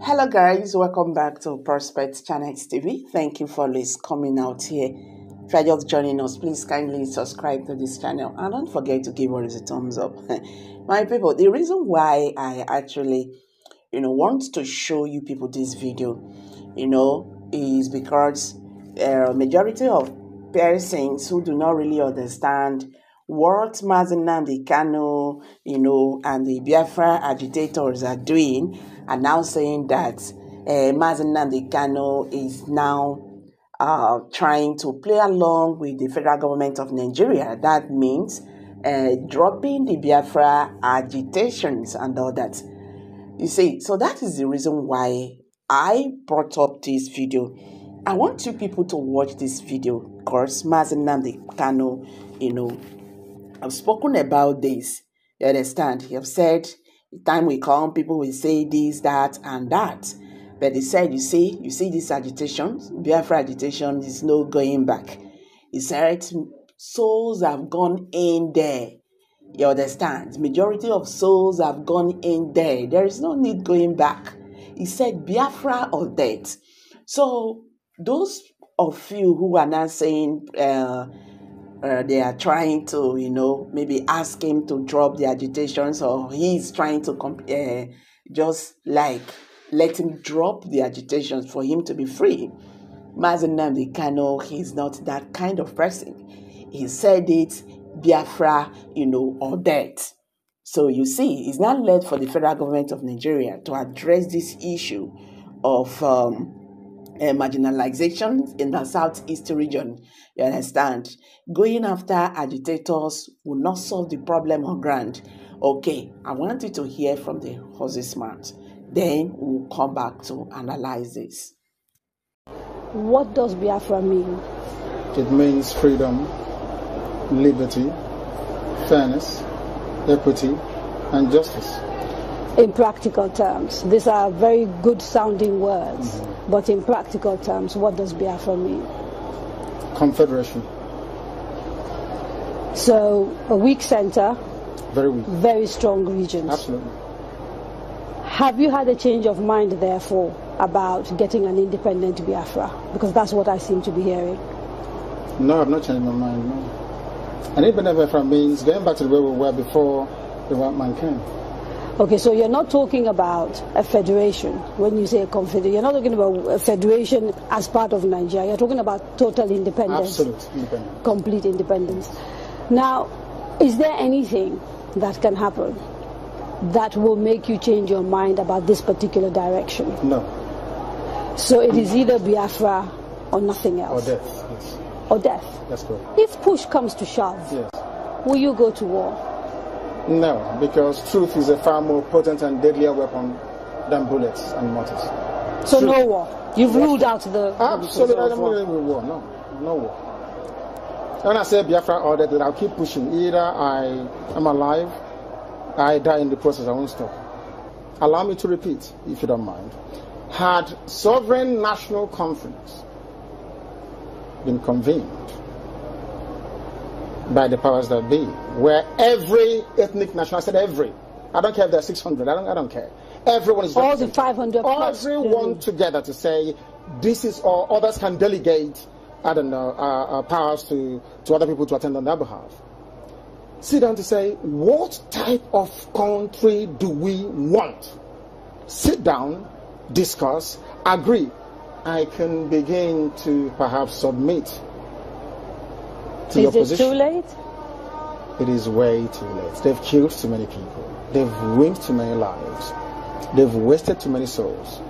Hello guys, welcome back to Prospect Channels TV. Thank you for always coming out here. If you're just joining us, please kindly subscribe to this channel and don't forget to give us a thumbs up. My people, the reason why I actually want to show you people this video is because majority of persons who do not really understand what Nnamdi Kanu, and the Biafra agitators are doing, are now saying that Nnamdi Kanu is now trying to play along with the federal government of Nigeria. That means dropping the Biafra agitations and all that. You see, so that is the reason why I brought up this video. I want you people to watch this video because Nnamdi Kanu, I've spoken about this. You understand? He have said, the time will come, people will say this, that, and that. But he said, you see this agitation, Biafra agitation is no going back. He said, souls have gone in there. You understand? Majority of souls have gone in there. There is no need going back. He said, Biafra or death. So, those of you who are now saying, they are trying to, maybe ask him to drop the agitations, or he's trying to just like let him drop the agitations for him to be free. Nnamdi Kanu, he's not that kind of person. He said it, Biafra, or death. So you see, it's not left for the federal government of Nigeria to address this issue of marginalization in the southeast region. You understand? Going after agitators will not solve the problem on ground. Okay, I want you to hear from the horse's mouth. Then we'll come back to analyze this. What does Biafra mean? It means freedom, liberty, fairness, equity, and justice. In practical terms, these are very good sounding words, but in practical terms, what does Biafra mean? Confederation. So, a weak center, very weak, very strong regions. Absolutely. Have you had a change of mind, therefore, about getting an independent Biafra? Because that's what I seem to be hearing. No, I've not changed my mind, no. An independent Biafra means going back to the way we were before the white man came. Okay, so you're not talking about a federation when you say a confederation. You're not talking about a federation as part of Nigeria. You're talking about total independence. Absolute independence. Complete independence. Now, is there anything that can happen that will make you change your mind about this particular direction? No. So it is either Biafra or nothing else? Or death, yes. Or death? That's correct. If push comes to shove, yes, will you go to war? No, because truth is a far more potent and deadlier weapon than bullets and mortars. So truth. No war. You've ruled out the... Absolutely, I don't believe in war. No war. When I say Biafra or that, I'll keep pushing. Either I am alive, I die in the process, I won't stop. Allow me to repeat, if you don't mind. Had Sovereign National Conference been convened by the powers that be, where every ethnic nation, I said every, I don't care if there are 600, I don't care. Everyone is all the 500 plus. Everyone together to say, this is all, others can delegate, I don't know, powers to other people to attend on their behalf. Sit down to say, what type of country do we want? Sit down, discuss, agree. I can begin to perhaps submit to your position. Is it too late? It is way too late. They've killed too many people. They've ruined too many lives. They've wasted too many souls.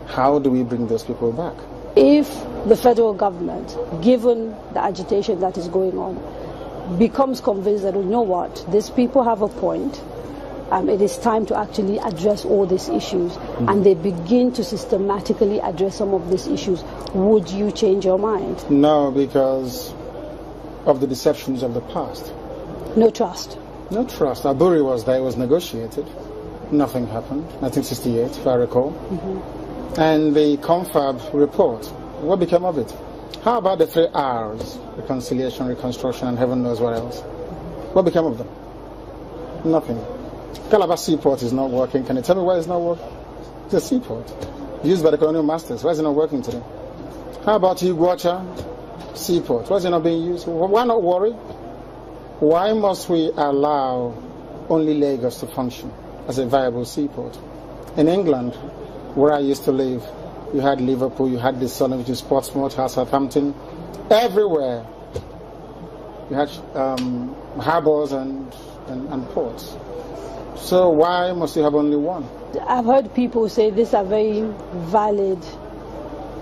How do we bring those people back? If the federal government, given the agitation that is going on, becomes convinced that, you know what, these people have a point, it is time to actually address all these issues, and they begin to systematically address some of these issues, would you change your mind? No, because of the deceptions of the past. No trust? No trust. Aburi was there, it was negotiated. Nothing happened. 1968, if I recall. And the confab report, what became of it? How about the 3 R's? Reconciliation, reconstruction, and heaven knows what else. What became of them? Nothing. Calabar Seaport is not working. Can you tell me why it's not working? It's a seaport used by the colonial masters. Why is it not working today? How about Iguacha seaport? Why is it not being used? Why not worry? Why must we allow only Lagos to function as a viable seaport? In England, where I used to live, you had Liverpool, you had the Sun, which is Portsmouth, Southampton, everywhere. You had harbors and ports. So why must you have only one? I've heard people say these are very valid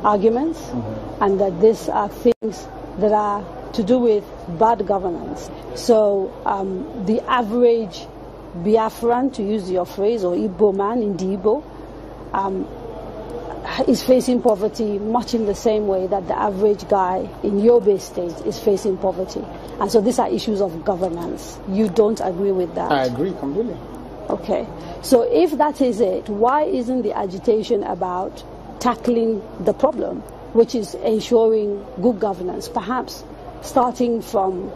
arguments, and that these are things that are to do with bad governance. So the average Biafran, to use your phrase, or Igbo man in the Igbo, is facing poverty much in the same way that the average guy in Yobe State is facing poverty. And so these are issues of governance. You don't agree with that? I agree completely. Okay. So if that is it, why isn't the agitation about tackling the problem, which is ensuring good governance, perhaps starting from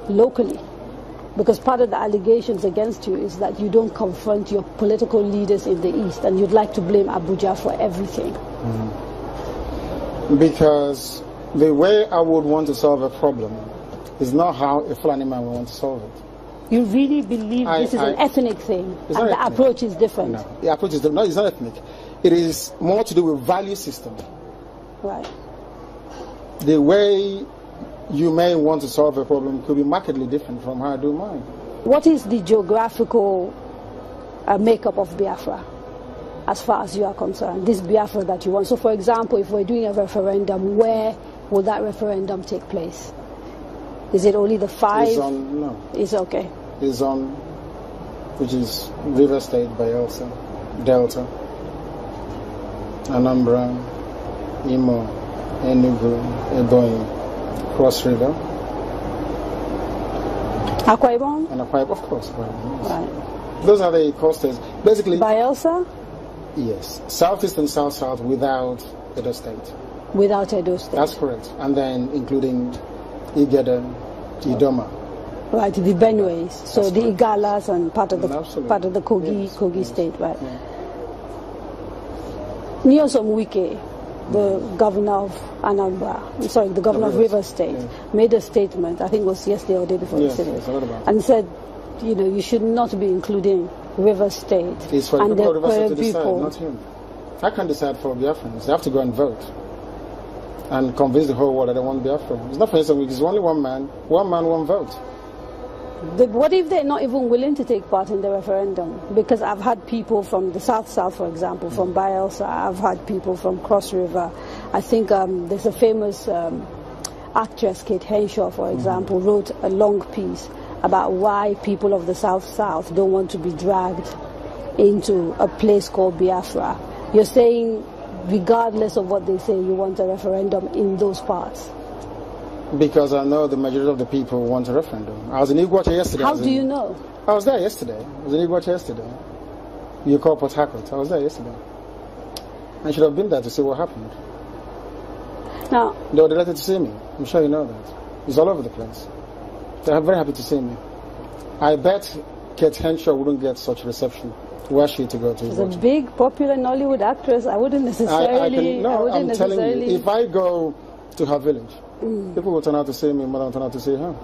locally? Because part of the allegations against you is that you don't confront your political leaders in the East, and you'd like to blame Abuja for everything. Because the way I would want to solve a problem is not how a Fulani man would want to solve it. You really believe this is an ethnic thing, and the ethnic approach is different? No, the approach is different. No, it's not ethnic. It is more to do with value system. Right. The way you may want to solve a problem could be markedly different from how I do mine. What is the geographical makeup of Biafra, as far as you are concerned? This Biafra that you want. So, for example, if we're doing a referendum, where will that referendum take place? Is it only the 5? It's on, no. It's okay. It's on, which is River State, Bayelsa, Delta, Anambra, Imo, Enugu, Ebonyi, Cross River. Akwa Ibom? And Akwa Ibom, of course. Yes. Right. Those are the coasters. Basically. Bayelsa? Yes. Southeast and South-South without Edo State. Without Edo State. That's correct. And then including Igede, Idoma. Right, the Benues. So that's the correct. Igalas and part of the Kogi, yes. Kogi yes. State, right? Yeah. Nyesom Wike, the governor of the governor of River State, made a statement, I think it was yesterday or the day before yesterday, and said, you know, you should not be including River State. It's for the people of River State to decide, not him. I can't decide for Biafrans. They have to go and vote and convince the whole world that they want Biafra. It's not for instance, it's only one man, one vote. What if they're not even willing to take part in the referendum? Because I've had people from the South, for example, from Bayelsa. I've had people from Cross River. I think there's a famous actress, Kate Henshaw, for example, wrote a long piece about why people of the South don't want to be dragged into a place called Biafra. You're saying, regardless of what they say, you want a referendum in those parts? Because I know the majority of the people want a referendum. I was in Iguacha yesterday. How do you know? I was there yesterday. I was in Iguacha yesterday. You call Port Harcourt. I was there yesterday. I should have been there to see what happened. Now, they were delighted to see me. I'm sure you know that. It's all over the place. They're very happy to see me. I bet Kate Henshaw wouldn't get such reception were she to go to Iguacha. She's a big, popular Nollywood actress. I wouldn't necessarily... I'm telling you, if I go to her village, people will turn out to see me more than turn out to see her.